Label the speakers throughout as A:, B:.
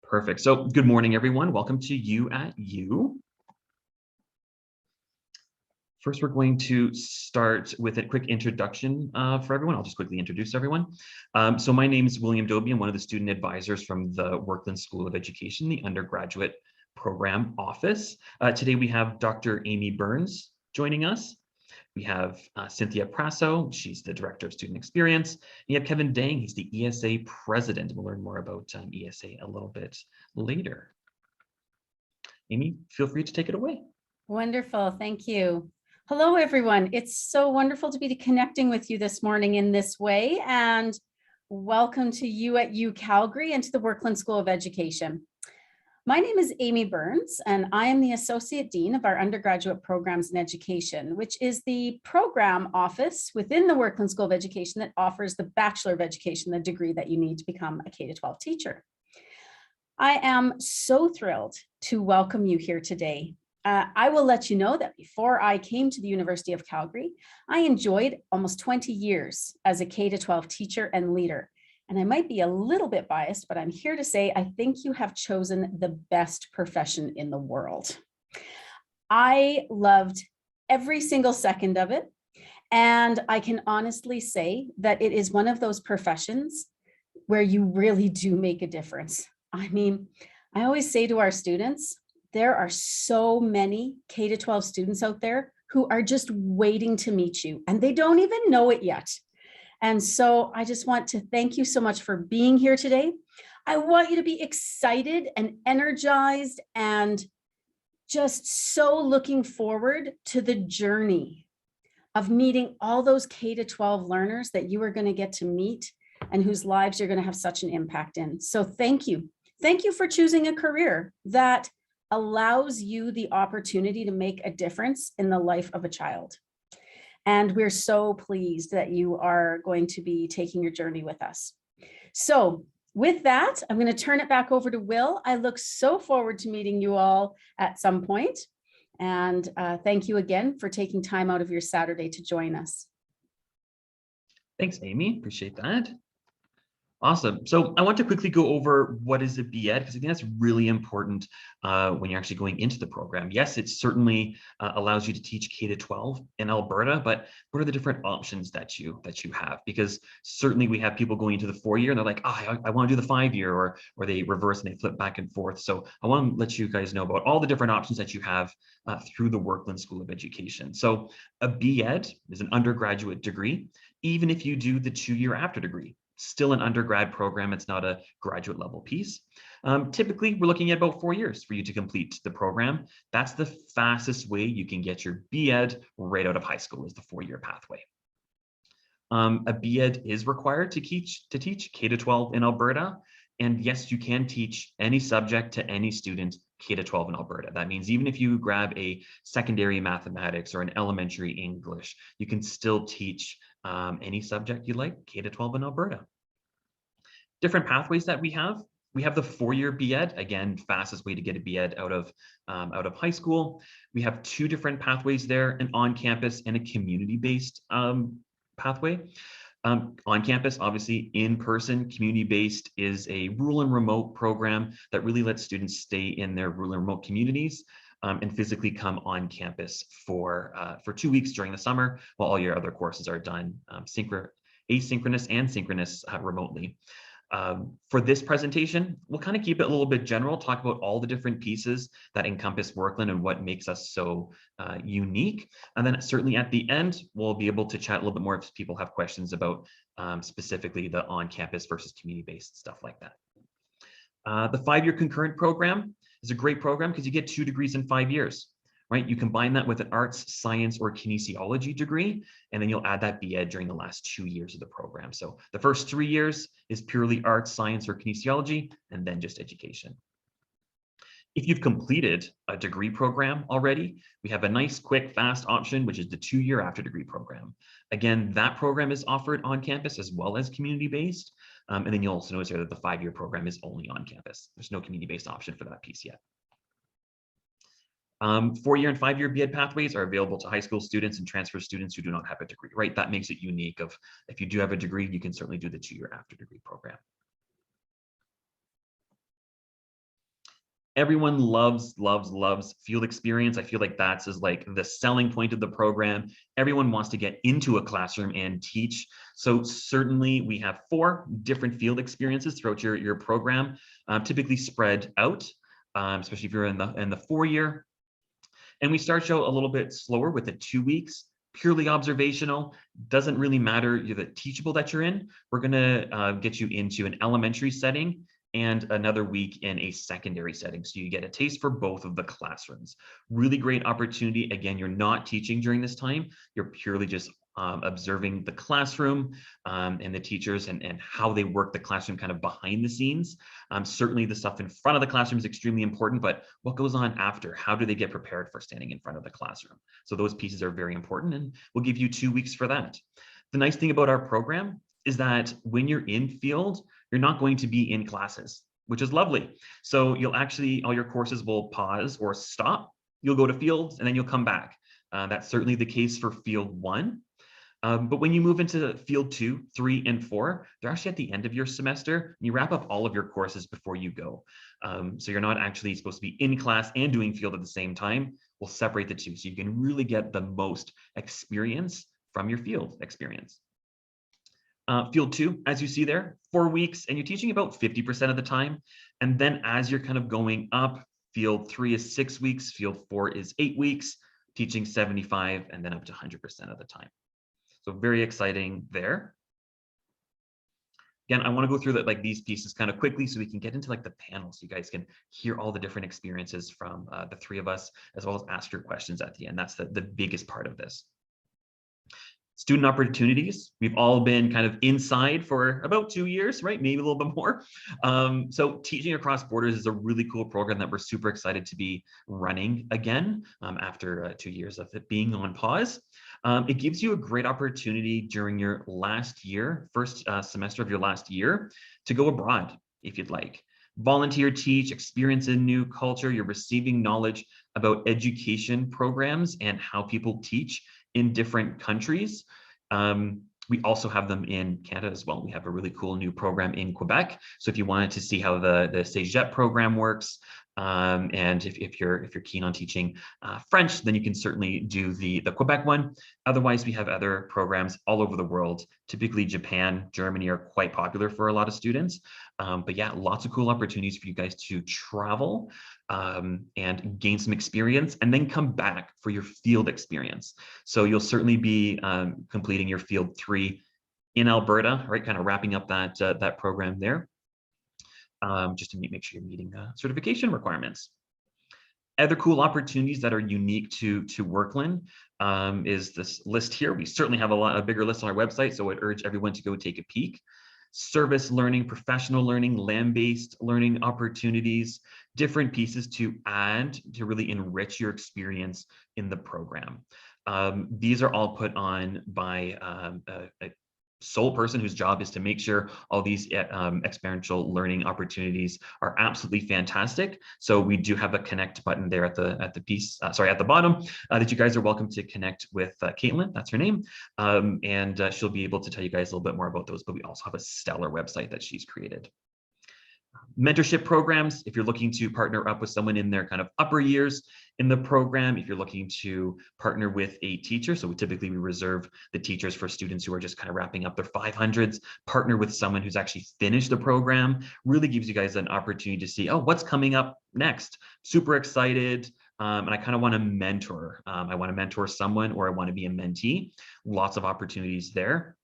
A: Perfect. So good morning, everyone. Welcome to You at U. First, we're going to start with a quick introduction for everyone. I'll just quickly introduce everyone. So my name is William Doby. I'm one of the student advisors from the Werklund School of Education, the undergraduate program office. Today, we have Dr. Amy Burns joining us. We have Cynthia Prasso. She's the Director of Student Experience. And you have Kevin Dang. He's the ESA President. We'll learn more about ESA a little bit later. Amy, feel free to take it away.
B: Wonderful. Thank you. Hello, everyone. It's so wonderful to be connecting with you this morning in this way. And welcome to you at UCalgary and to the Werklund School of Education. My name is Amy Burns, and I am the Associate Dean of our Undergraduate Programs in Education, which is the program office within the Werklund School of Education that offers the Bachelor of Education, the degree that you need to become a K-12 teacher. I am so thrilled to welcome you here today. I will let you know that before I came to the University of Calgary, I enjoyed almost 20 years as a K-12 teacher and leader. And I might be a little bit biased, but I'm here to say I think you have chosen the best profession in the world. I loved every single second of it. And I can honestly say that it is one of those professions where you really do make a difference. I mean, I always say to our students, there are so many K-12 students out there who are just waiting to meet you, and they don't even know it yet. And so I just want to thank you so much for being here today. I want you to be excited and energized and just so looking forward to the journey of meeting all those K-12 learners that you are going to get to meet and whose lives you're going to have such an impact in. So thank you. Thank you for choosing a career that allows you the opportunity to make a difference in the life of a child. And we're so pleased that you are going to be taking your journey with us. So with that, I'm going to turn it back over to Will. I look so forward to meeting you all at some point. And thank you again for taking time out of your Saturday to join us.
A: Thanks, Amy. Appreciate that. Awesome. So I want to quickly go over what is a BEd, because I think that's really important when you're actually going into the program. Yes, it certainly allows you to teach K-12 in Alberta, but what are the different options that you have? Because certainly we have people going into the 4-year and they're like, oh, I want to do the 5-year, or they reverse and they flip back and forth. So I want to let you guys know about all the different options that you have through the Werklund School of Education. So a BEd is an undergraduate degree, even if you do the 2-year after degree. Still an undergrad program. It's not a graduate level piece. Typically, we're looking at about 4 years for you to complete the program. That's the fastest way you can get your BEd right out of high school, is the 4-year pathway. A BEd is required to teach K-12 in Alberta. And yes, you can teach any subject to any student K-12 in Alberta. That means even if you grab a secondary mathematics or an elementary English, you can still teach any subject you like K-12 in Alberta. Different pathways that we have. We have the 4-year BEd, again, fastest way to get a BEd out of high school. We have 2 different pathways there, an on-campus and a community-based pathway. On campus, obviously in-person, community-based is a rural and remote program that really lets students stay in their rural and remote communities and physically come on campus for 2 weeks during the summer, while all your other courses are done asynchronous and synchronous remotely. For this presentation, we'll kind of keep it a little bit general, talk about all the different pieces that encompass Werklund and what makes us so unique. And then certainly at the end, we'll be able to chat a little bit more if people have questions about specifically the on-campus versus community-based stuff like that. The 5-year concurrent program is a great program because you get 2 degrees in 5 years. Right? You combine that with an arts, science, or kinesiology degree, and then you'll add that BEd during the last 2 years of the program. So the first 3 years is purely arts, science, or kinesiology, and then just education. If you've completed a degree program already, we have a nice, quick, fast option, which is the 2-year after degree program. Again, that program is offered on campus as well as community-based. And then you'll also notice here that the 5-year program is only on campus. There's no community-based option for that piece yet. 4-year and 5-year BEd pathways are available to high school students and transfer students who do not have a degree, right? That makes it unique. Of if you do have a degree, you can certainly do the 2-year after degree program. Everyone loves field experience. I feel like that's like the selling point of the program. Everyone wants to get into a classroom and teach. So certainly we have 4 different field experiences throughout your program, typically spread out, especially if you're in the 4-year. And we start out a little bit slower with the 2 weeks, purely observational. Doesn't really matter the teachable that you're in. We're gonna get you into an elementary setting and another week in a secondary setting. So you get a taste for both of the classrooms. Really great opportunity. Again, you're not teaching during this time. You're purely just observing the classroom and the teachers and how they work the classroom kind of behind the scenes. Certainly the stuff in front of the classroom is extremely important, but what goes on after? How do they get prepared for standing in front of the classroom? So those pieces are very important, and we'll give you 2 weeks for that. The nice thing about our program is that when you're in field, you're not going to be in classes, which is lovely. So you'll actually, all your courses will pause or stop. You'll go to fields and then you'll come back. That's certainly the case for field 1. But when you move into field 2, 3, and 4, they're actually at the end of your semester. You wrap up all of your courses before you go. So you're not actually supposed to be in class and doing field at the same time. We'll separate the two so you can really get the most experience from your field experience. Field 2, as you see there, 4 weeks, and you're teaching about 50% of the time. And then as you're kind of going up, field 3 is 6 weeks, field 4 is 8 weeks, teaching 75 and then up to 100% of the time. So very exciting there. Again, I want to go through like these pieces kind of quickly so we can get into like the panel so you guys can hear all the different experiences from the 3 of us, as well as ask your questions at the end. That's the biggest part of this. Student opportunities. We've all been kind of inside for about 2 years, right? Maybe a little bit more. So teaching across borders is a really cool program that we're super excited to be running again after 2 years of it being on pause. It gives you a great opportunity during your last year, first semester of your last year, to go abroad if you'd like. Volunteer, teach, experience a new culture. You're receiving knowledge about education programs and how people teach in different countries. We also have them in Canada as well. We have a really cool new program in Quebec. So if you wanted to see how the Cégep program works, and if you're keen on teaching French, then you can certainly do the Quebec one. Otherwise, we have other programs all over the world. Typically, Japan, Germany are quite popular for a lot of students. But yeah, lots of cool opportunities for you guys to travel and gain some experience, and then come back for your field experience. So you'll certainly be completing your field 3 in Alberta, right? Kind of wrapping up that program there. Just to make sure you're meeting certification requirements. Other cool opportunities that are unique to Werklund is this list here. We certainly have a bigger list on our website, so I'd urge everyone to go take a peek. Service learning, professional learning, land-based learning opportunities, different pieces to add to really enrich your experience in the program. These are all put on by a sole person whose job is to make sure all these experiential learning opportunities are absolutely fantastic. So we do have a connect button there at the bottom that you guys are welcome to connect with Caitlin, that's her name, and she'll be able to tell you guys a little bit more about those. But we also have a stellar website that she's created. Mentorship programs, if you're looking to partner up with someone in their kind of upper years in the program, if you're looking to partner with a teacher, so we reserve the teachers for students who are just kind of wrapping up their 500s, partner with someone who's actually finished the program, really gives you guys an opportunity to see, oh, what's coming up next? Super excited. And I kind of want to mentor. I want to mentor someone, or I want to be a mentee. Lots of opportunities there.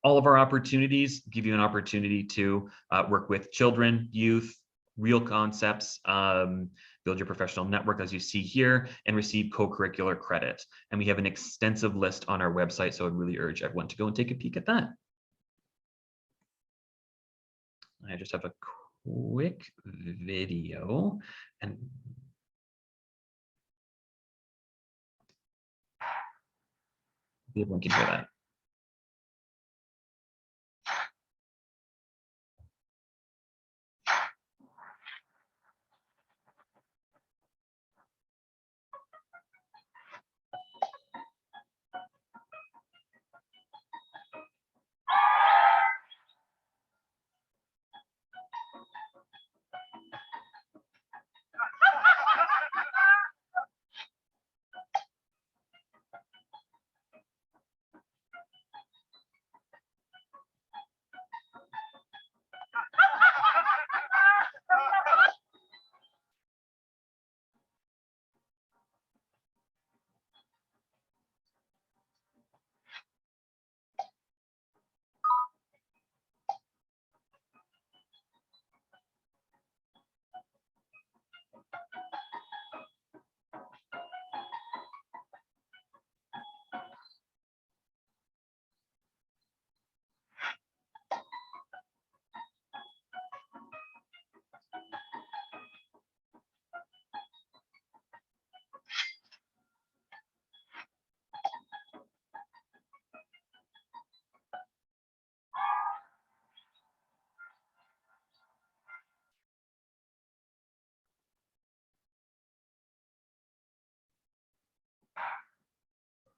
A: All of our opportunities give you an opportunity to work with children, youth, real concepts, build your professional network as you see here, and receive co-curricular credit. And we have an extensive list on our website, so I'd really urge everyone to go and take a peek at that. I just have a quick video, and everyone can hear that.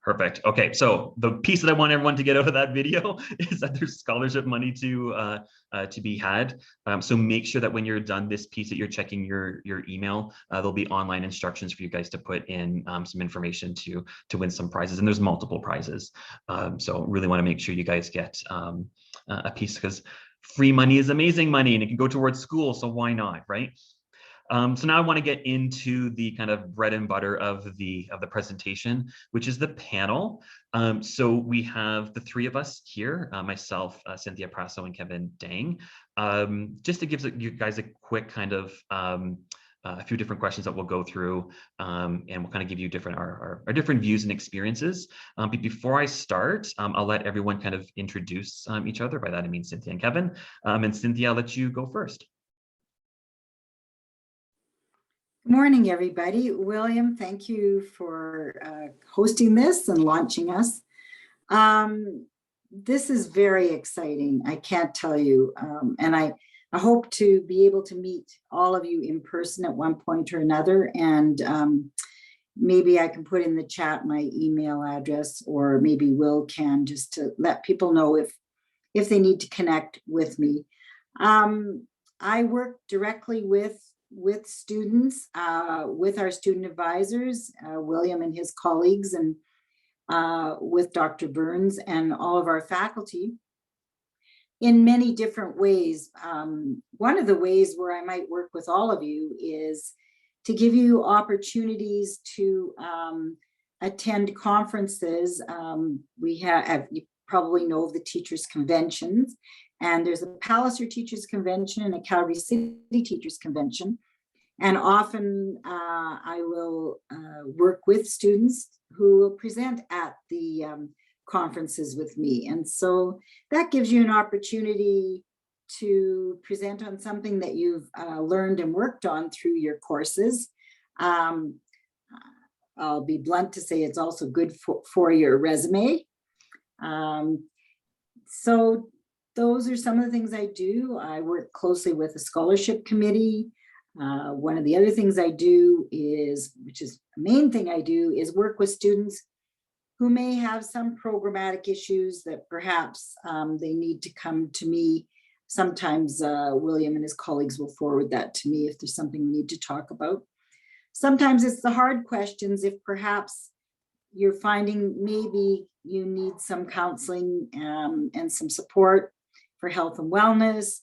A: Perfect. Okay, so the piece that I want everyone to get out of that video is that there's scholarship money to be had. So make sure that when you're done this piece that you're checking your email, there'll be online instructions for you guys to put in some information to win some prizes, and there's multiple prizes. So really want to make sure you guys get a piece, because free money is amazing money and it can go towards school. So why not, right? So now I want to get into the kind of bread and butter of the presentation, which is the panel. So we have the three of us here, myself, Cynthia Prasso, and Kevin Dang. Just to give you guys a quick kind of a few different questions that we'll go through, and we'll kind of give you different our different views and experiences. But before I start, I'll let everyone kind of introduce each other. By that I mean Cynthia and Kevin. And Cynthia, I'll let you go first.
C: Good morning, everybody. William, thank you for hosting this and launching us. This is very exciting, I can't tell you. And I hope to be able to meet all of you in person at one point or another. And maybe I can put in the chat my email address, or maybe Will can, just to let people know if they need to connect with me. I work directly with students, with our student advisors, William and his colleagues, and with Dr. Burns and all of our faculty in many different ways. One of the ways where I might work with all of you is to give you opportunities to attend conferences. We have, you probably know of the teachers' conventions, and there's a Palliser Teachers Convention and a Calgary City Teachers Convention. And often I will work with students who will present at the conferences with me. And so that gives you an opportunity to present on something that you've learned and worked on through your courses. I'll be blunt to say it's also good for your resume. So those are some of the things I do. I work closely with a scholarship committee. One of the other things I do is, which is the main thing I do, is work with students who may have some programmatic issues that perhaps they need to come to me. Sometimes William and his colleagues will forward that to me if there's something we need to talk about. Sometimes it's the hard questions, if perhaps you're finding maybe you need some counseling and some support for health and wellness,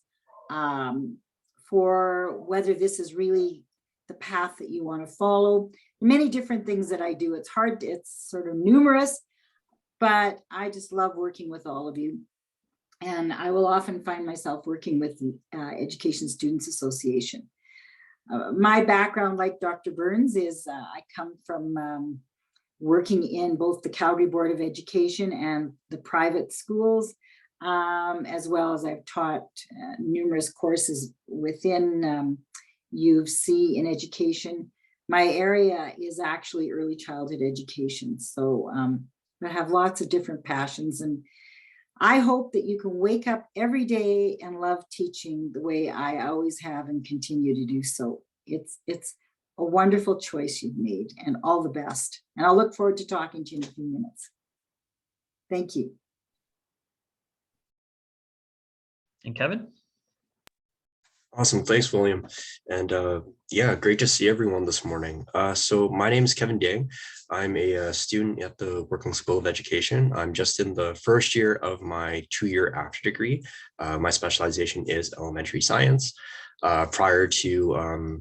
C: for whether this is really the path that you want to follow. Many different things that I do. It's hard, it's sort of numerous, but I just love working with all of you. And I will often find myself working with the Education Students Association. My background, like Dr. Burns, is I come from working in both the Calgary Board of Education and the private schools, as well as I've taught numerous courses within U of C in education. My area is actually early childhood education. So I have lots of different passions, and I hope that you can wake up every day and love teaching the way I always have and continue to do so. It's a wonderful choice you've made, and all the best. And I'll look forward to talking to you in a few minutes. Thank you.
A: And Kevin?
D: Awesome. Thanks, William. And yeah, great to see everyone this morning. So my name is Kevin Dang. I'm a student at the Werklund School of Education. I'm just in the first year of my 2-year after degree. My specialization is elementary science. Prior to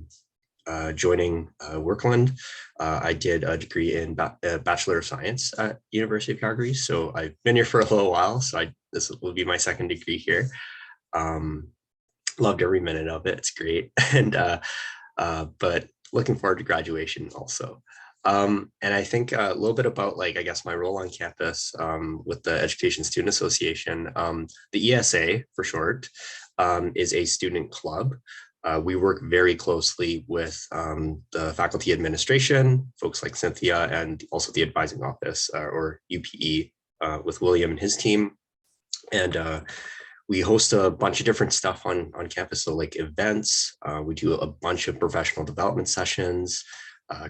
D: joining Werklund, I did a degree in Bachelor of Science at University of Calgary. So I've been here for a little while. So this will be my second degree here. Loved every minute of it. It's great. And but looking forward to graduation also. And I think a little bit about, like, I guess my role on campus with the Education Student Association. The ESA for short is a student club. We work very closely with the faculty administration, folks like Cynthia, and also the advising office, or UPE, with William and his team. And we host a bunch of different stuff on campus, so like events. We do a bunch of professional development sessions.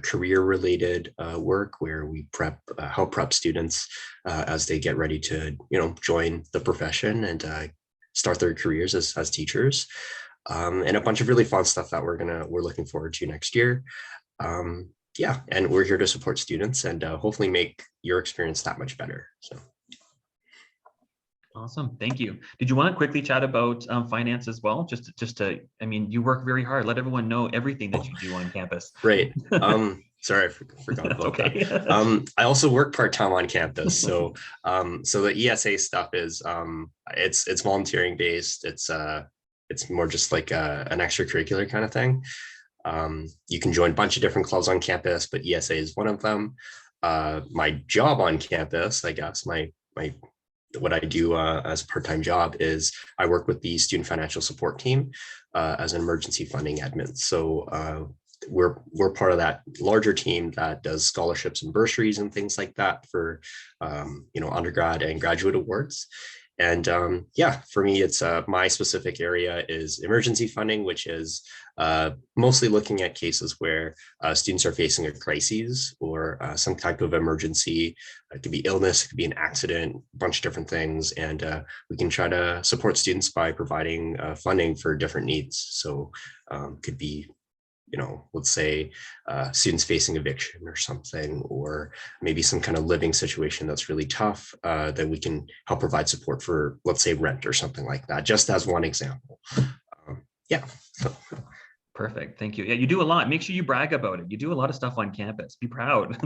D: career-related work where we help prep students as they get ready to, join the profession and start their careers as teachers, and a bunch of really fun stuff that we're looking forward to next year. Yeah, and we're here to support students and hopefully make your experience that much better. So.
A: Awesome, thank you. Did you want to quickly chat about finance as well? I mean, you work very hard. Let everyone know everything that you do on campus.
D: Right. Sorry, I forgot about that. I also work part-time on campus. So the ESA stuff is it's volunteering based. It's more just like an extracurricular kind of thing. You can join a bunch of different clubs on campus, but ESA is one of them. My job on campus, I guess, what I do as a part-time job is I work with the student financial support team as an emergency funding admin. So we're part of that larger team that does scholarships and bursaries and things like that for undergrad and graduate awards. And yeah, for me, it's my specific area is emergency funding, which is mostly looking at cases where students are facing a crisis or some type of emergency. It could be illness, it could be an accident, a bunch of different things. And we can try to support students by providing funding for different needs. So could be, let's say students facing eviction or something, or maybe some kind of living situation that's really tough, that we can help provide support for, let's say, rent or something like that, just as one example. Yeah.
A: Perfect. Thank you. Yeah, you do a lot. Make sure you brag about it. You do a lot of stuff on campus. Be proud.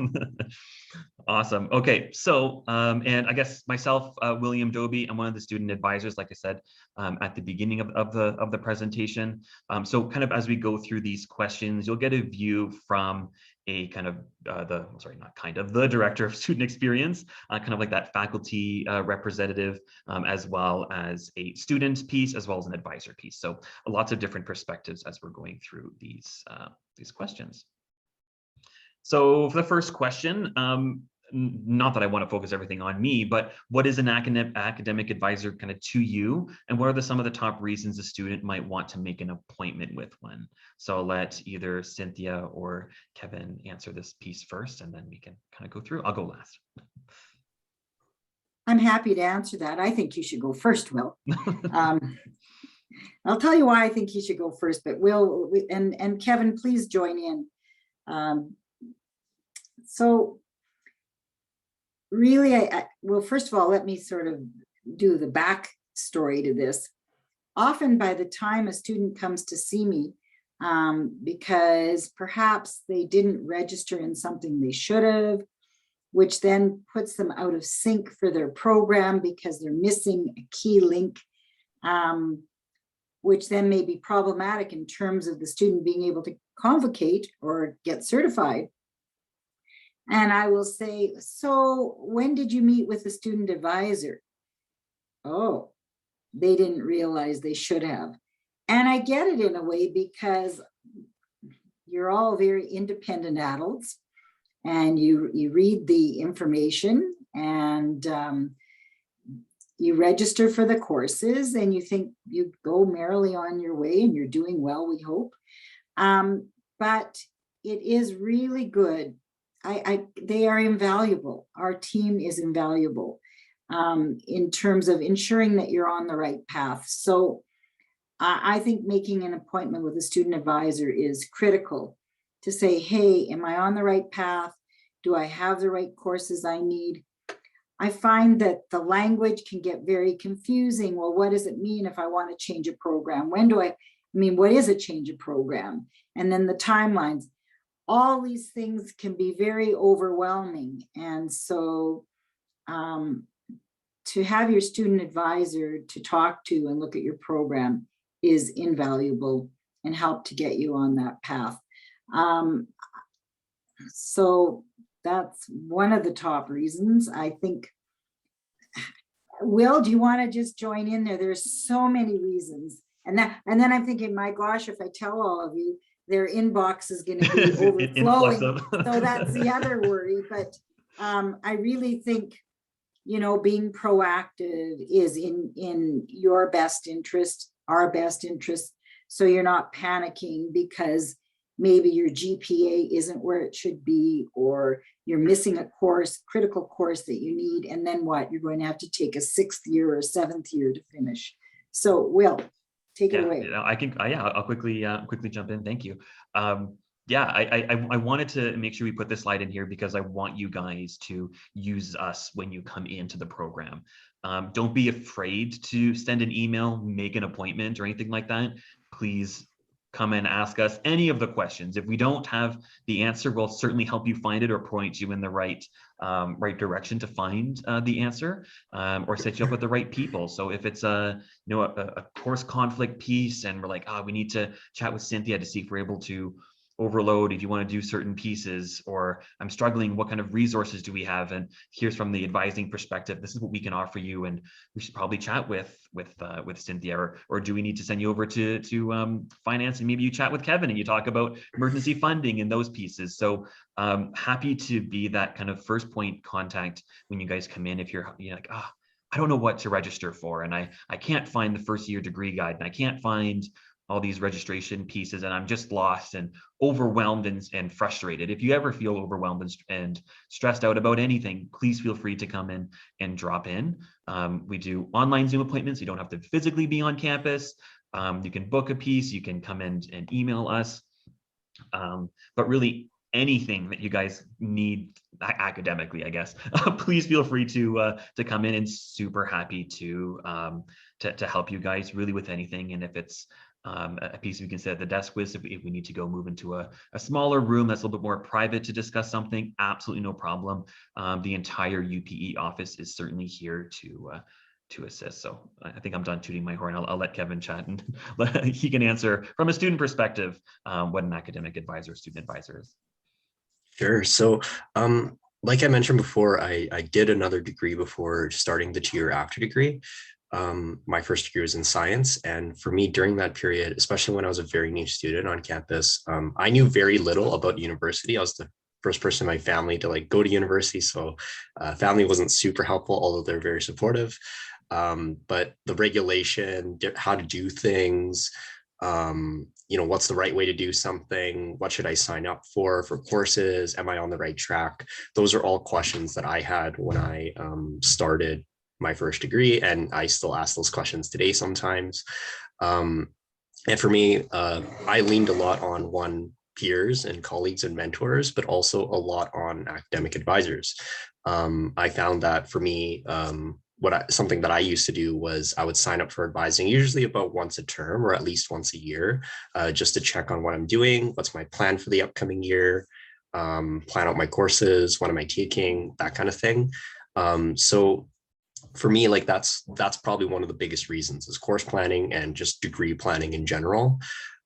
A: Awesome. Okay. So, and I guess myself, William Doby, I'm one of the student advisors, like I said, at the beginning of the presentation. So kind of as we go through these questions, you'll get a view from a kind of the director of student experience, kind of like that faculty representative, as well as a student piece, as well as an advisor piece. So lots of different perspectives as we're going through these questions. So for the first question, not that I want to focus everything on me, but what is an academic advisor kind of to you? And what are some of the top reasons a student might want to make an appointment with one? So I'll let either Cynthia or Kevin answer this piece first, and then we can kind of go through. I'll go last.
C: I'm happy to answer that. I think you should go first, Will. I'll tell you why I think you should go first, but Will and Kevin, please join in. So really, well, first of all, let me sort of do the back story to this. Often by the time a student comes to see me, because perhaps they didn't register in something they should have, which then puts them out of sync for their program because they're missing a key link, which then may be problematic in terms of the student being able to convocate or get certified. And I will say, so when did you meet with the student advisor? Oh, they didn't realize they should have. And I get it in a way because you're all very independent adults and you read the information and you register for the courses and you think you go merrily on your way and you're doing well, we hope. But it is really good. They are invaluable. Our team is invaluable in terms of ensuring that you're on the right path. So I think making an appointment with a student advisor is critical to say, hey, am I on the right path? Do I have the right courses I need? I find that the language can get very confusing. Well, what does it mean if I want to change a program? What is a change of program? And then the timelines. All these things can be very overwhelming. And so to have your student advisor to talk to and look at your program is invaluable and help to get you on that path. So that's one of the top reasons. I think, Will, do you want to just join in there? There's so many reasons. And then I'm thinking, my gosh, if I tell all of you, their inbox is going to be overflowing. So that's the other worry. But I really think, being proactive is in your best interest, our best interest. So you're not panicking because maybe your GPA isn't where it should be, or you're missing a course, critical course that you need. And then what? You're going to have to take a 6th year or 7th year to finish. So Will, take it away.
A: I'll quickly jump in. Thank you. I wanted to make sure we put this slide in here because I want you guys to use us when you come into the program. Don't be afraid to send an email, make an appointment or anything like that. Please come and ask us any of the questions. If we don't have the answer, we'll certainly help you find it or point you in the right direction to find the answer, or set you up with the right people. So if it's a course conflict piece and we're like, we need to chat with Cynthia to see if we're able to overload if you want to do certain pieces, or I'm struggling, what kind of resources do we have? And here's from the advising perspective, this is what we can offer you, and we should probably chat with Cynthia, or do we need to send you over to finance, and maybe you chat with Kevin and you talk about emergency funding and those pieces. So happy to be that kind of first point contact when you guys come in. If you're like, I don't know what to register for, and I can't find the first year degree guide, and I can't find all these registration pieces, and I'm just lost and overwhelmed and frustrated. If you ever feel overwhelmed and stressed out about anything, please feel free to come in and drop in. We do online Zoom appointments. You don't have to physically be on campus. You can book a piece, you can come in and email us. But really anything that you guys need academically, I guess, please feel free to come in, and super happy to help you guys really with anything. And if it's a piece we can sit at the desk with, if we need to go move into a smaller room that's a little bit more private to discuss something, absolutely no problem. The entire UPE office is certainly here to assist. So I think I'm done tooting my horn. I'll let Kevin chat, and he can answer from a student perspective what an academic advisor or student advisor is.
D: Sure. So like I mentioned before, I did another degree before starting the 2-year after degree. My first degree was in science. And for me during that period, especially when I was a very new student on campus, I knew very little about university. I was the first person in my family to go to university. So family wasn't super helpful, although they're very supportive. But the regulation, how to do things, what's the right way to do something? What should I sign up for courses? Am I on the right track? Those are all questions that I had when I started my first degree, and I still ask those questions today sometimes. And for me, I leaned a lot on peers and colleagues and mentors, but also a lot on academic advisors. I found that for me, something that I used to do was I would sign up for advising usually about once a term or at least once a year, just to check on what I'm doing, what's my plan for the upcoming year, plan out my courses, what am I taking, that kind of thing. So for me, that's probably one of the biggest reasons is course planning and just degree planning in general.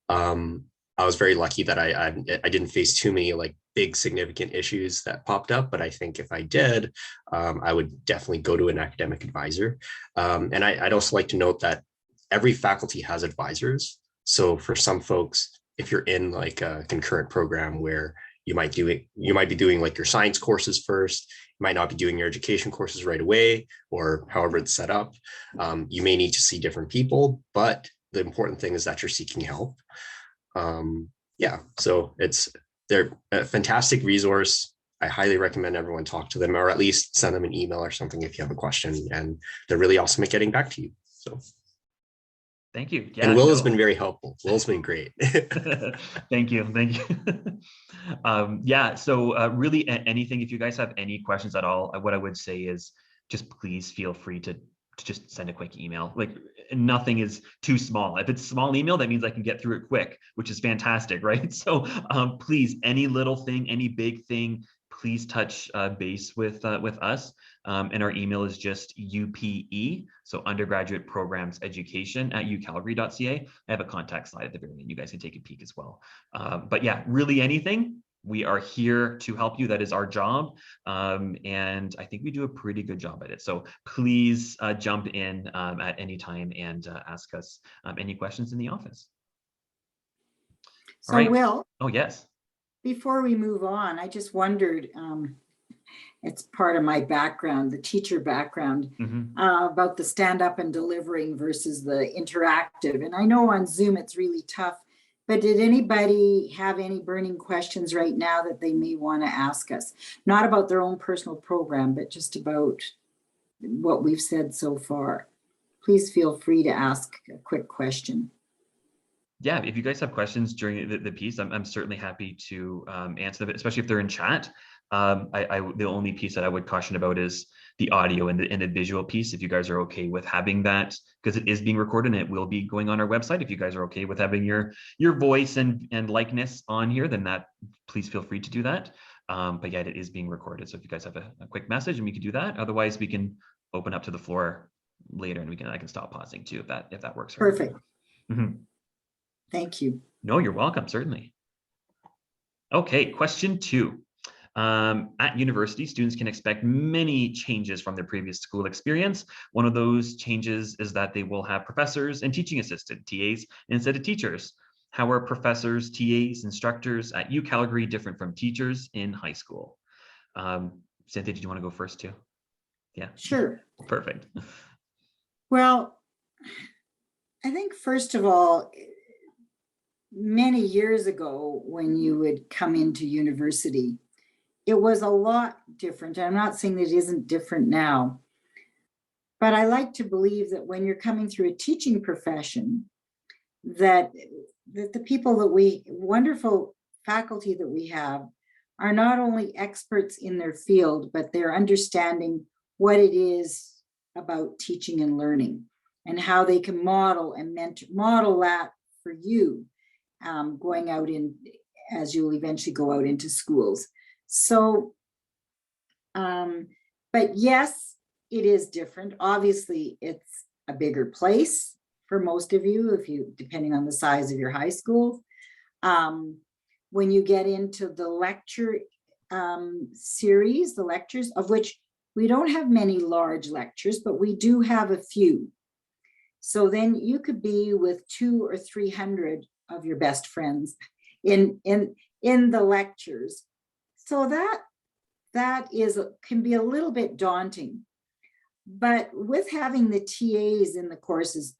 D: I was very lucky that I didn't face too many big significant issues that popped up, but I think if I did, I would definitely go to an academic advisor. And I'd also like to note that every faculty has advisors. So for some folks, if you're in a concurrent program where you might be doing your science courses first, you might not be doing your education courses right away, or however it's set up. You may need to see different people, but the important thing is that you're seeking help. So they're a fantastic resource. I highly recommend everyone talk to them, or at least send them an email or something if you have a question, and they're really awesome at getting back to you. So
A: thank you.
D: Yeah, and Will has been very helpful. Will's been great.
A: Thank you. So really anything, if you guys have any questions at all, what I would say is just please feel free to just send a quick email. Nothing is too small. If it's a small email, that means I can get through it quick, which is fantastic, right? So please, any little thing, any big thing, please touch base with us. And our email is just UPE, so undergraduate programs education @ucalgary.ca. I have a contact slide at the very end. You guys can take a peek as well. But yeah, really anything, we are here to help you. That is our job. And I think we do a pretty good job at it. So please jump in at any time and ask us any questions in the office.
C: So Will.
A: Oh, yes.
C: Before we move on, I just wondered, it's part of my background, the teacher background, about the stand up and delivering versus the interactive. And I know on Zoom it's really tough But did anybody have any burning questions right now that they may want to ask us? Not about their own personal program, but just about what we've said so far. Please feel free to ask a quick question.
A: Yeah, if you guys have questions during the piece, I'm certainly happy to answer them, especially if they're in chat. The only piece that I would caution about is the audio and the visual piece. If you guys are okay with having that, because it is being recorded and it will be going on our website. If you guys are okay with having your voice and likeness on here, then please feel free to do that. But yeah, it is being recorded. So if you guys have a quick message, and we can do that. Otherwise, we can open up to the floor later, and I can stop pausing too if that works.
C: Perfect.
A: Mm-hmm.
C: Thank you.
A: No, you're welcome, certainly. Okay, question 2. At university, students can expect many changes from their previous school experience. One of those changes is that they will have professors and teaching assistant, TAs, instead of teachers. How are professors, TAs, instructors at UCalgary different from teachers in high school? Cynthia, did you want to go first too? Yeah.
C: Sure.
A: Perfect.
C: Well, I think first of all, many years ago, when you would come into university, it was a lot different. I'm not saying that it isn't different now, but I like to believe that when you're coming through a teaching profession, that the people that wonderful faculty that we have are not only experts in their field, but they're understanding what it is about teaching and learning and how they can model and model that for you. Going out as you'll eventually go out into schools. So, but yes, it is different. Obviously, it's a bigger place for most of you, depending on the size of your high school. When you get into the lecture series, the lectures, of which we don't have many large lectures, but we do have a few. So then you could be with 200 or 300 of your best friends in the lectures. So that can be a little bit daunting. But with having the TAs in the courses,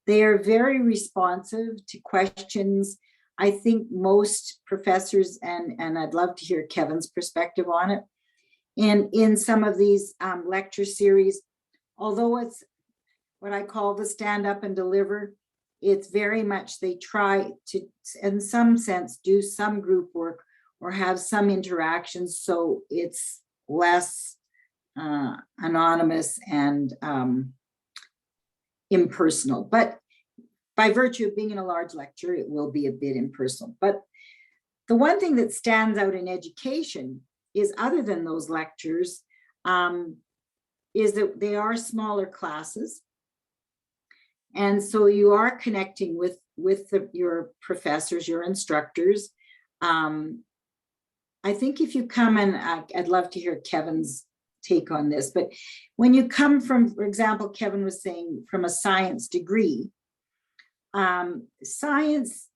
C: they are very responsive to questions. I think most professors, and I'd love to hear Kevin's perspective on it, and in some of these lecture series, although it's what I call the stand up and deliver, it's very much, they try to, in some sense, do some group work or have some interactions, so it's less anonymous and impersonal. But by virtue of being in a large lecture, it will be a bit impersonal. But the one thing that stands out in education is, other than those lectures, is that they are smaller classes. And so you are connecting with your professors, your instructors. I think if you come, and I'd love to hear Kevin's take on this, but when you come from, for example, Kevin was saying from a science degree, science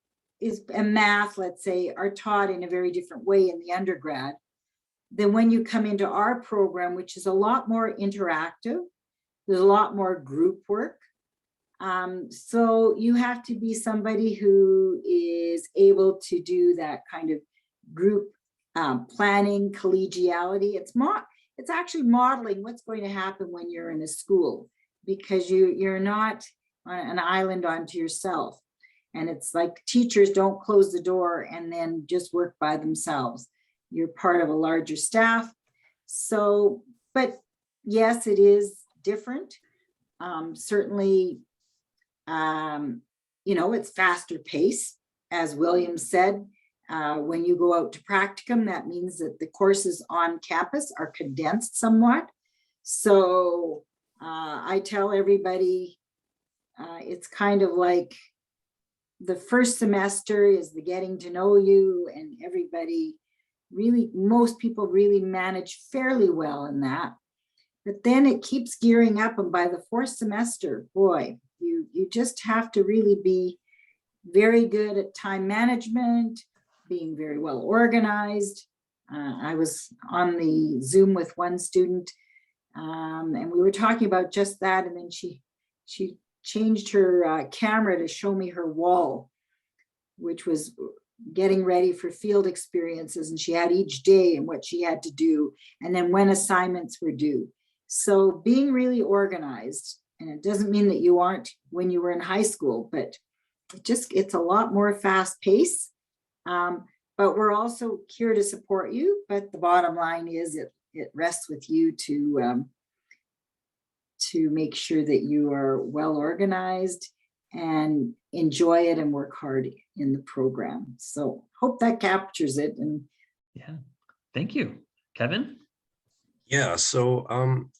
C: and math, let's say, are taught in a very different way in the undergrad than when you come into our program, which is a lot more interactive. There's a lot more group work. So you have to be somebody who is able to do that kind of group planning, collegiality. It's actually modeling what's going to happen when you're in a school, because you're not on an island onto yourself. And it's like teachers don't close the door and then just work by themselves. You're part of a larger staff. So, but yes, it is different. Certainly, it's faster pace, as William said. When you go out to practicum, that means that the courses on campus are condensed somewhat. So I tell everybody, it's kind of like the first semester is the getting to know you, and everybody really, most people really manage fairly well in that. But then it keeps gearing up, and by the fourth semester, boy, you just have to really be very good at time management, being very well organized. I was on the Zoom with one student, and we were talking about just that, and then she changed her camera to show me her wall. which was getting ready for field experiences, and she had each day and what she had to do, and then when assignments were due. So being really organized, and it doesn't mean that you aren't when you were in high school, but it's a lot more fast pace. But we're also here to support you. But the bottom line is it rests with you to make sure that you are well organized and enjoy it and work hard in the program. So hope that captures it. And
A: yeah, thank you. Kevin?
D: Yeah, so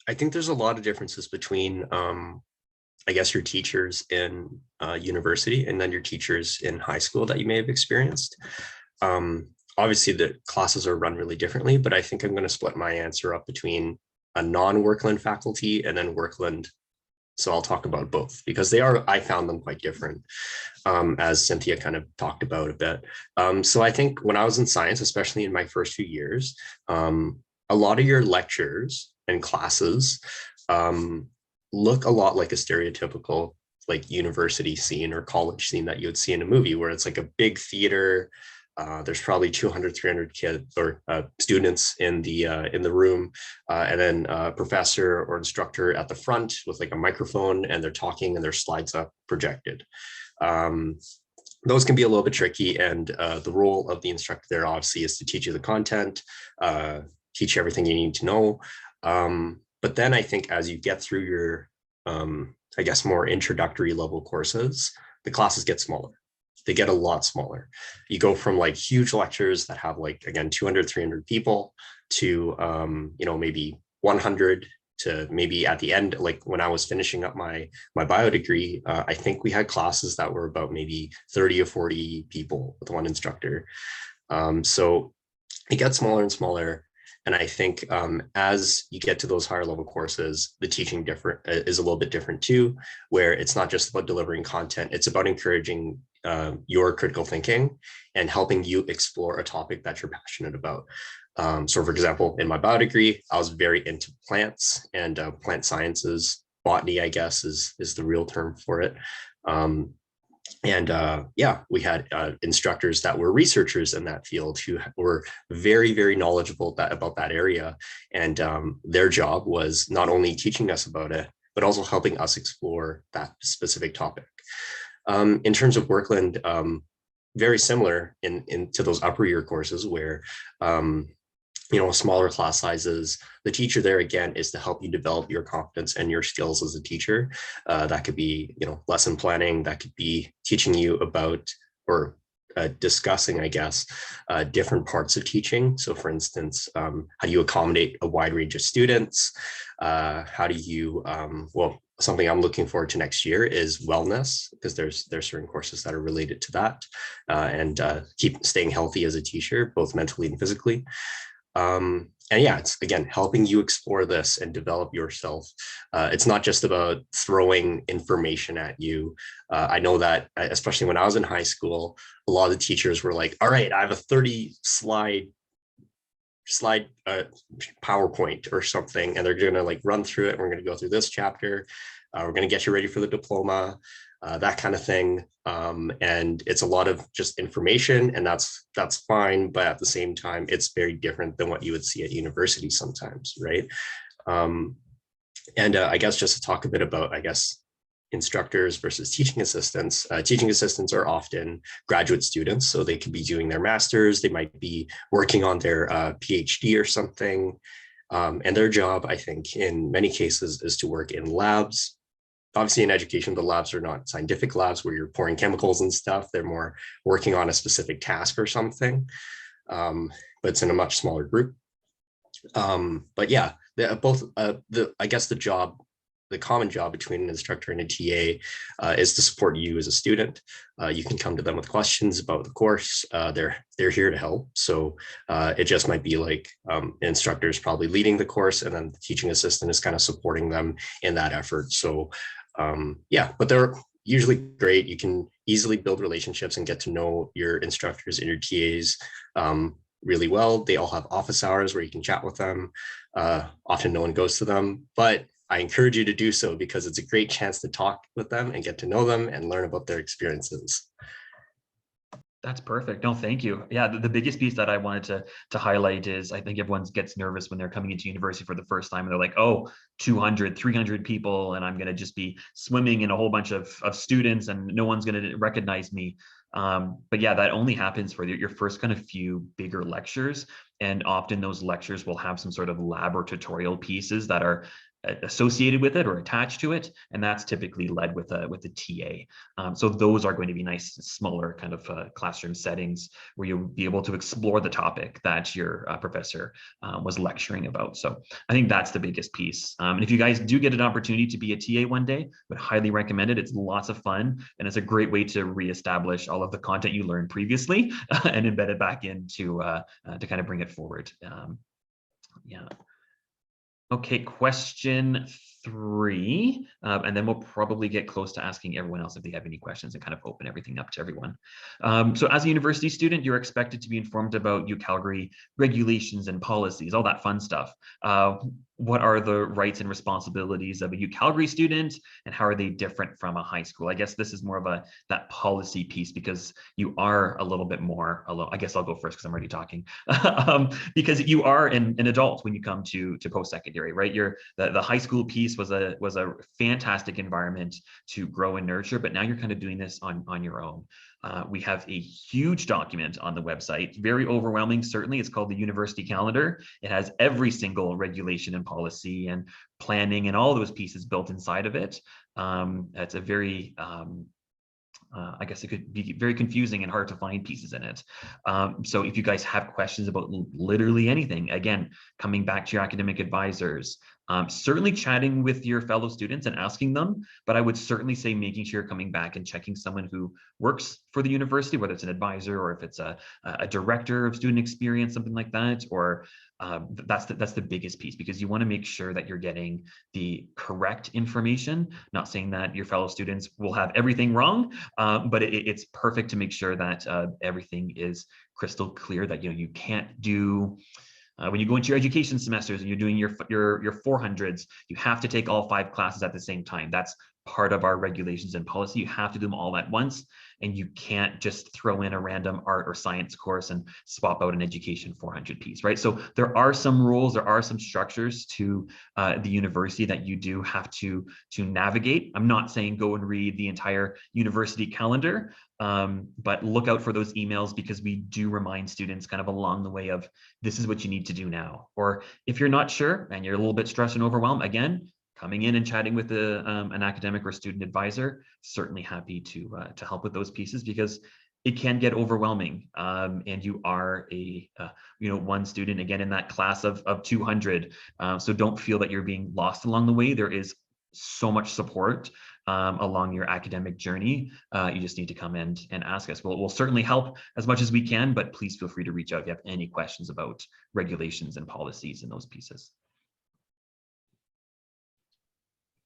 D: I think there's a lot of differences between, I guess, your teachers in university and then your teachers in high school that you may have experienced. Obviously, the classes are run really differently, but I think I'm going to split my answer up between a non-Werklund faculty and then Werklund. So I'll talk about both because I found them quite different, as Cynthia kind of talked about a bit. So I think when I was in science, especially in my first few years, a lot of your lectures and classes look a lot like a stereotypical like university scene or college scene that you would see in a movie, where it's like a big theater. There's probably 200, 300 kids or students in the room, and then a professor or instructor at the front with like a microphone, and they're talking and their slides up projected. Those can be a little bit tricky, and the role of the instructor there obviously is to teach you the content, teach you everything you need to know. But then I think as you get through your, I guess, more introductory level courses, the classes get smaller. They get a lot smaller. You go from like huge lectures that have like, again, 200, 300 people to, maybe 100 to maybe at the end, like when I was finishing up my bio degree, I think we had classes that were about maybe 30 or 40 people with one instructor. So it gets smaller and smaller. And I think as you get to those higher level courses, the teaching is a little bit different too, where it's not just about delivering content, it's about encouraging your critical thinking and helping you explore a topic that you're passionate about. So for example, in my bio degree, I was very into plants and plant sciences. Botany, I guess, is the real term for it. We had instructors that were researchers in that field who were very, very knowledgeable about that area. And their job was not only teaching us about it, but also helping us explore that specific topic. In terms of Werklund, very similar to those upper year courses where, smaller class sizes. The teacher there, again, is to help you develop your competence and your skills as a teacher. That could be, lesson planning. That could be teaching you about or discussing, I guess, different parts of teaching. So for instance, how do you accommodate a wide range of students? How do you, something I'm looking forward to next year is wellness, because there's certain courses that are related to that, and keep staying healthy as a teacher, both mentally and physically. It's again helping you explore this and develop yourself. It's not just about throwing information at you. I know that especially when I was in high school, a lot of the teachers were like, all right, I have a 30 slide PowerPoint or something, and they're going to like run through it. And we're going to go through this chapter. We're going to get you ready for the diploma, that kind of thing. And it's a lot of just information, and that's fine. But at the same time, it's very different than what you would see at university sometimes, right? I guess just to talk a bit about, I guess, instructors versus teaching assistants. Teaching assistants are often graduate students, so they could be doing their master's, they might be working on their PhD or something. And their job, I think, in many cases is to work in labs. Obviously in education, the labs are not scientific labs where you're pouring chemicals and stuff. They're more working on a specific task or something, but it's in a much smaller group. I guess the common job between an instructor and a TA is to support you as a student. You can come to them with questions about the course. They're here to help. So it just might be like an instructor is probably leading the course, and then the teaching assistant is kind of supporting them in that effort. So but they're usually great. You can easily build relationships and get to know your instructors and your TAs really well. They all have office hours where you can chat with them. Often no one goes to them, but I encourage you to do so because it's a great chance to talk with them and get to know them and learn about their experiences.
A: That's perfect. No, thank you. Yeah, the biggest piece that I wanted to highlight is I think everyone gets nervous when they're coming into university for the first time and they're like, oh, 200, 300 people, and I'm going to just be swimming in a whole bunch of students and no one's going to recognize me. But yeah, that only happens for your first kind of few bigger lectures. And often those lectures will have some sort of lab or tutorial pieces that are associated with it or attached to it, and that's typically led with a TA. So those are going to be nice, smaller kind of classroom settings where you'll be able to explore the topic that your professor was lecturing about. So I think that's the biggest piece. And if you guys do get an opportunity to be a TA one day, I would highly recommend it. It's lots of fun, and it's a great way to reestablish all of the content you learned previously and embed it back into to kind of bring it forward. Yeah. Okay, question 3, and then we'll probably get close to asking everyone else if they have any questions and kind of open everything up to everyone. So as a university student, you're expected to be informed about UCalgary regulations and policies, all that fun stuff. What are the rights and responsibilities of a UCalgary student, and how are they different from a high school? I guess this is more of that policy piece because you are a little bit more alone. I guess I'll go first because I'm already talking. Because you are an adult when you come to post-secondary, right? The high school piece was a fantastic environment to grow and nurture, but now you're kind of doing this on your own. We have a huge document on the website, very overwhelming, certainly. It's called the University Calendar. It has every single regulation and policy and planning and all those pieces built inside of it. It's a very, I guess it could be very confusing and hard to find pieces in it. So if you guys have questions about literally anything, again, coming back to your academic advisors, certainly chatting with your fellow students and asking them, but I would certainly say making sure you're coming back and checking someone who works for the university, whether it's an advisor or if it's a director of student experience, something like that, or that's the biggest piece, because you want to make sure that you're getting the correct information. Not saying that your fellow students will have everything wrong, but it's perfect to make sure that everything is crystal clear, that you can't do when you go into your education semesters and you're doing your 400s, you have to take all 5 classes at the same time. That's part of our regulations and policy. You have to do them all at once, and you can't just throw in a random art or science course and swap out an education 400 piece, right? So there are some rules, there are some structures to the university that you do have to navigate. I'm not saying go and read the entire university calendar, but look out for those emails, because we do remind students kind of along the way of this is what you need to do now. Or if you're not sure and you're a little bit stressed and overwhelmed, again, coming in and chatting with an academic or student advisor, certainly happy to help with those pieces, because it can get overwhelming, and you are one student again in that class of 200. So don't feel that you're being lost along the way. There is so much support along your academic journey. You just need to come in and ask us. We'll certainly help as much as we can, but please feel free to reach out if you have any questions about regulations and policies and those pieces.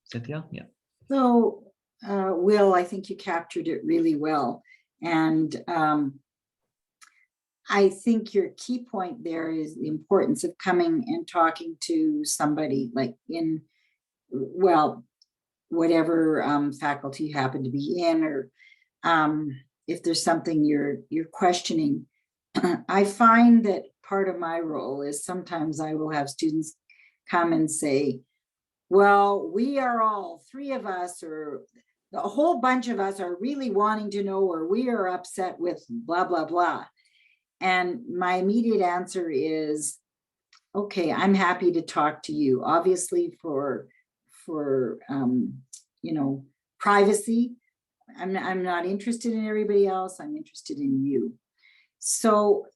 A: Cynthia? Yeah.
C: So, Will, I think you captured it really well. And I think your key point there is the importance of coming and talking to somebody like in, well, whatever faculty you happen to be in, or if there's something you're questioning. I find that part of my role is sometimes I will have students come and say, well, we are all 3 of us, or a whole bunch of us are really wanting to know, or we are upset with blah, blah, blah. And my immediate answer is, okay, I'm happy to talk to you. Obviously for privacy, I'm not interested in everybody else. I'm interested in you. So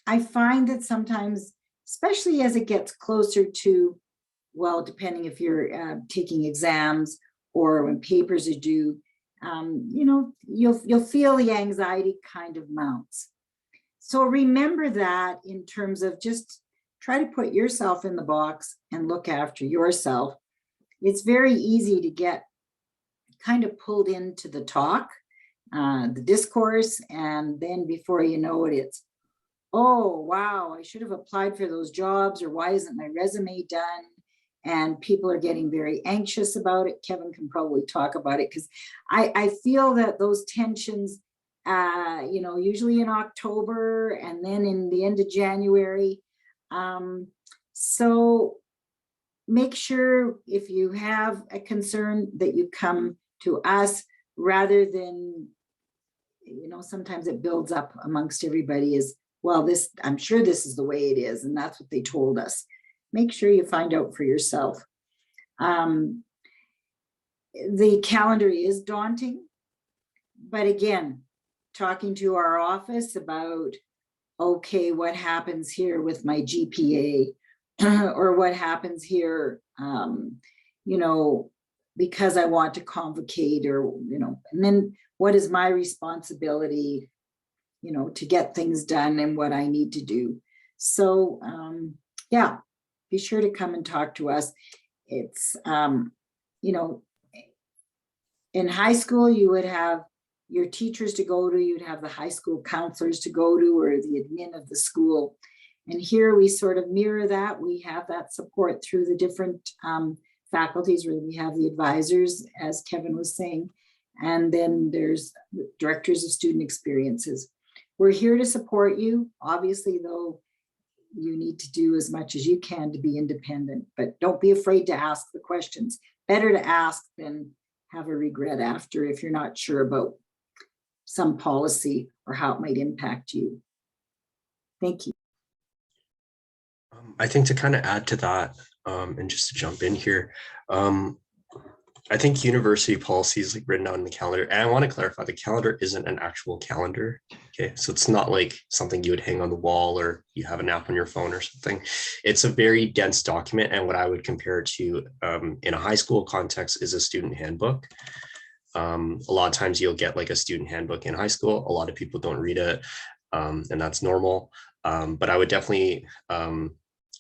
C: I find that sometimes, especially as it gets closer to, well, depending if you're taking exams or when papers are due, you'll feel the anxiety kind of mounts. So remember that in terms of just try to put yourself in the box and look after yourself. It's very easy to get kind of pulled into the talk, the discourse, and then before you know it, it's, oh, wow, I should have applied for those jobs, or why isn't my resume done? And people are getting very anxious about it. Kevin can probably talk about it, because I feel that those tensions you know, usually in October and then in the end of January. So make sure if you have a concern that you come to us rather than, you know, sometimes it builds up amongst everybody as, well, this, I'm sure this is the way it is, and that's what they told us. Make sure you find out for yourself. The calendar is daunting, but again, talking to our office about, okay, what happens here with my GPA, or what happens here, you know, because I want to convocate, or, you know, and then what is my responsibility, you know, to get things done and what I need to do. So yeah, be sure to come and talk to us. It's, you know, in high school, you would have your teachers to go to, you'd have the high school counselors to go to, or the admin of the school. And here we sort of mirror that. We have that support through the different faculties, where we have the advisors, as Kevin was saying, and then there's directors of student experiences. We're here to support you. Obviously, though, you need to do as much as you can to be independent, but don't be afraid to ask the questions. Better to ask than have a regret after if you're not sure about some policy or how it might impact you. Thank you.
D: I think to kind of add to that, and just to jump in here, I think university policy is like written out in the calendar. And I want to clarify, the calendar isn't an actual calendar. Okay, so it's not like something you would hang on the wall or you have an app on your phone or something. It's a very dense document. And what I would compare it to in a high school context is a student handbook. A lot of times you'll get like a student handbook in high school. A lot of people don't read it, and that's normal. But I would definitely,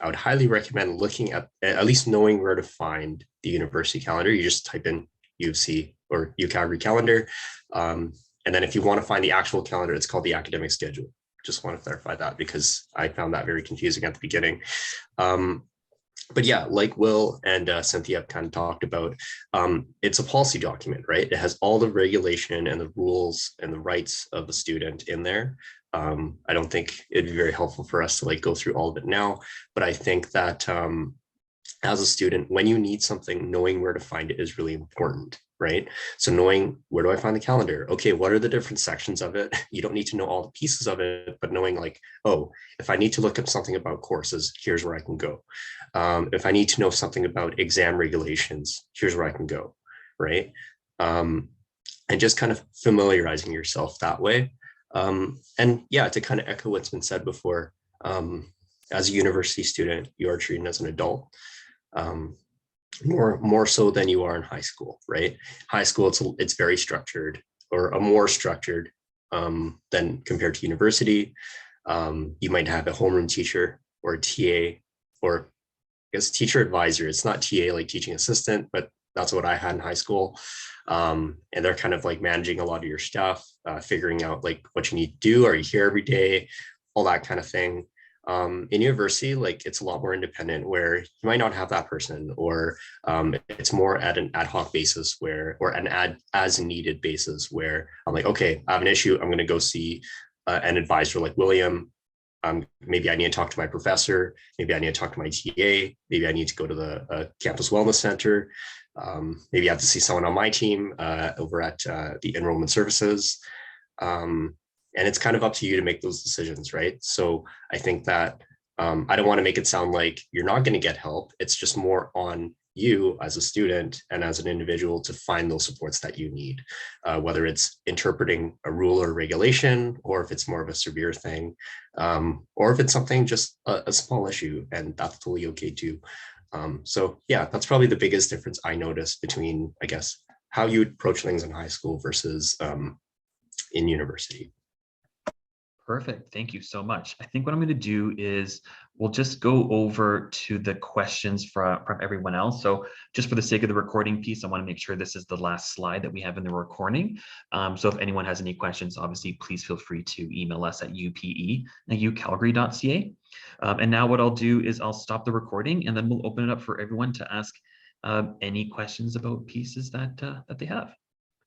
D: I would highly recommend looking at least knowing where to find the university calendar. You just type in UC or UCalgary calendar. And then if you want to find the actual calendar, it's called the academic schedule. Just want to clarify that because I found that very confusing at the beginning. But yeah, like Will and Cynthia kind of talked about, it's a policy document, right? It has all the regulation and the rules and the rights of the student in there. I don't think it'd be very helpful for us to like go through all of it now, but I think that as a student, when you need something, knowing where to find it is really important, right? So knowing, where do I find the calendar? Okay, what are the different sections of it? You don't need to know all the pieces of it, but knowing like, oh, if I need to look up something about courses, here's where I can go. If I need to know something about exam regulations, here's where I can go, right? And just kind of familiarizing yourself that way. And yeah, to kind of echo what's been said before, as a university student, you are treated as an adult, more so than you are in high school, right? High school, it's very structured, or a more structured than compared to university. You might have a homeroom teacher or a TA, or I guess teacher advisor. It's not TA like teaching assistant, but that's what I had in high school. And they're kind of like managing a lot of your stuff, figuring out like what you need to do. Are you here every day? All that kind of thing. In university, like it's a lot more independent, where you might not have that person, or it's more at an ad hoc basis or an as needed basis, where I'm like, okay, I have an issue. I'm going to go see an advisor like William. Maybe I need to talk to my professor. Maybe I need to talk to my TA. Maybe I need to go to the campus wellness center. Maybe I have to see someone on my team over at the enrollment services. And it's kind of up to you to make those decisions, right? So I think that I don't want to make it sound like you're not going to get help. It's just more on you as a student and as an individual to find those supports that you need, whether it's interpreting a rule or regulation, or if it's more of a severe thing, or if it's something just a small issue, and that's totally okay too. So yeah, that's probably the biggest difference I noticed between, I guess, how you approach things in high school versus in university.
A: Perfect. Thank you so much. I think what I'm going to do is we'll just go over to the questions from everyone else. So just for the sake of the recording piece, I want to make sure this is the last slide that we have in the recording. So if anyone has any questions, obviously, please feel free to email us at upe@ucalgary.ca. And now what I'll do is I'll stop the recording, and then we'll open it up for everyone to ask any questions about pieces that they have.